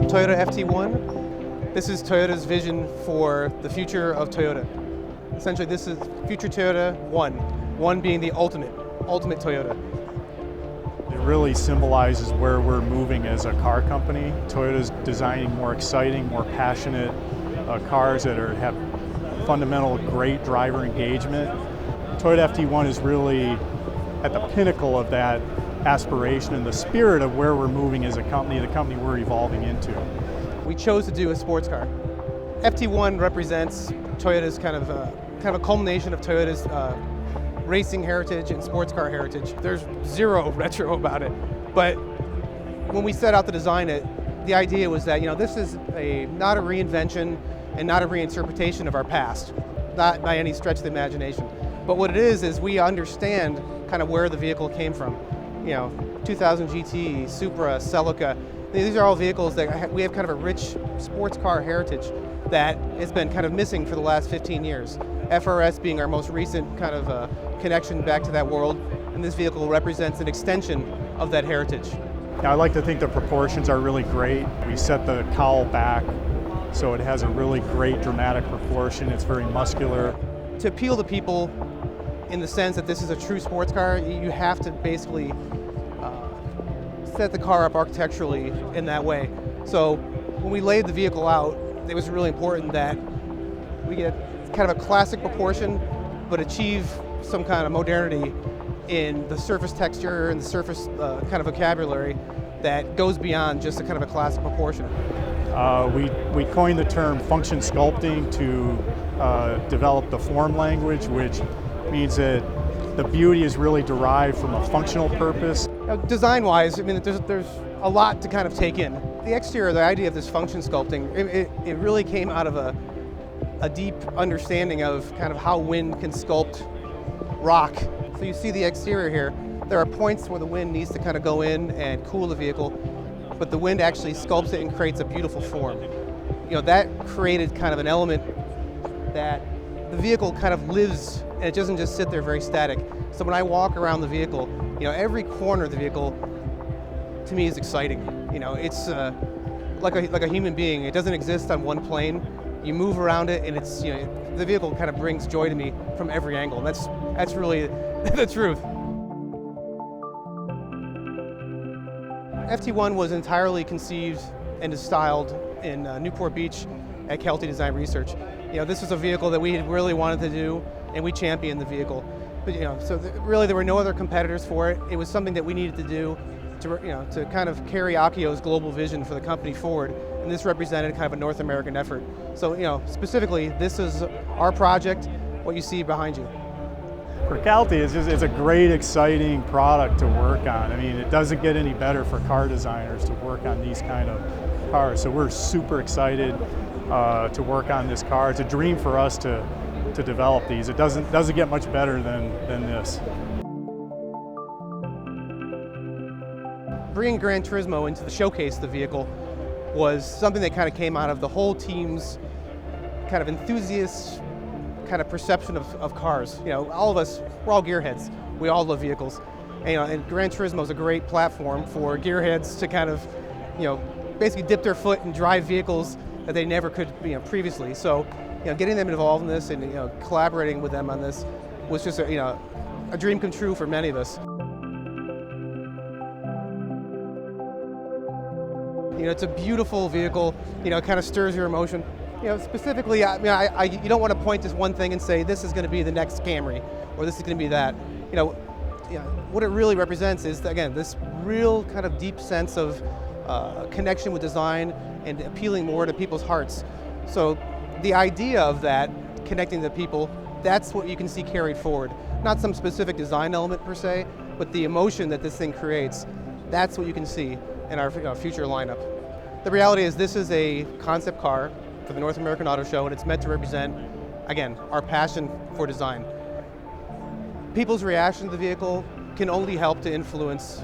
Toyota FT-1. This is Toyota's vision for the future of Toyota. Essentially, this is future Toyota 1. 1 being the ultimate Toyota. It really symbolizes where we're moving as a car company. Toyota's designing more exciting, more passionate cars that have fundamental great driver engagement. Toyota FT-1 is really at the pinnacle of that aspiration and the spirit of where we're moving as a company, the company we're evolving into. We chose to do a sports car. FT-1 represents Toyota's kind of a culmination of Toyota's racing heritage and sports car heritage. There's zero retro about it, but when we set out to design it, the idea was that this is not a reinvention and not a reinterpretation of our past, not by any stretch of the imagination. But what it is we understand kind of where the vehicle came from. 2000 GT, Supra, Celica. These are all vehicles that we have kind of a rich sports car heritage that has been kind of missing for the last 15 years. FRS being our most recent kind of connection back to that world, and this vehicle represents an extension of that heritage. I like to think the proportions are really great. We set the cowl back so it has a really great dramatic proportion. It's very muscular. To appeal to people in the sense that this is a true sports car, you have to basically set the car up architecturally in that way. So when we laid the vehicle out, it was really important that we get kind of a classic proportion, but achieve some kind of modernity in the surface texture and the surface kind of vocabulary that goes beyond just a kind of a classic proportion. We coined the term function sculpting to develop the form language, which means that the beauty is really derived from a functional purpose. Design-wise, there's a lot to kind of take in. The exterior, the idea of this function sculpting, it really came out of a deep understanding of kind of how wind can sculpt rock. So you see the exterior here. There are points where the wind needs to kind of go in and cool the vehicle, but the wind actually sculpts it and creates a beautiful form. That created kind of an element that the vehicle kind of lives, and it doesn't just sit there very static. So when I walk around the vehicle, every corner of the vehicle to me is exciting. It's like a human being. It doesn't exist on one plane. You move around it, and it's the vehicle kind of brings joy to me from every angle. And that's really the truth. FT-1 was entirely conceived and styled in Newport Beach at Kelty Design Research. This was a vehicle that we had really wanted to do, and we championed the vehicle. But so really there were no other competitors for it. It was something that we needed to do to kind of carry Akio's global vision for the company forward, and this represented kind of a North American effort. So specifically, this is our project, what you see behind you. For Kelty, it's a great, exciting product to work on. It doesn't get any better for car designers to work on these kind of cars. So we're super excited to work on this car. It's a dream for us to develop these. It doesn't get much better than this. Bringing Gran Turismo into the showcase of the vehicle was something that kind of came out of the whole team's kind of enthusiast kind of perception of cars. All of us, we're all gearheads. We all love vehicles. And Gran Turismo is a great platform for gearheads to kind of, basically dip their foot and drive vehicles that they never could, previously. So, getting them involved in this and, collaborating with them on this was just a dream come true for many of us. It's a beautiful vehicle. It kind of stirs your emotion. Specifically, you don't want to point to one thing and say this is going to be the next Camry or this is going to be that. What it really represents is, again, this real kind of deep sense of connection with design and appealing more to people's hearts. So the idea of that, connecting to people, that's what you can see carried forward. Not some specific design element per se, but the emotion that this thing creates, that's what you can see in our future lineup. The reality is this is a concept car for the North American Auto Show, and it's meant to represent, again, our passion for design. People's reaction to the vehicle can only help to influence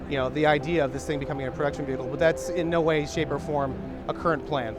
the idea of this thing becoming a production vehicle, but that's in no way, shape, or form a current plan.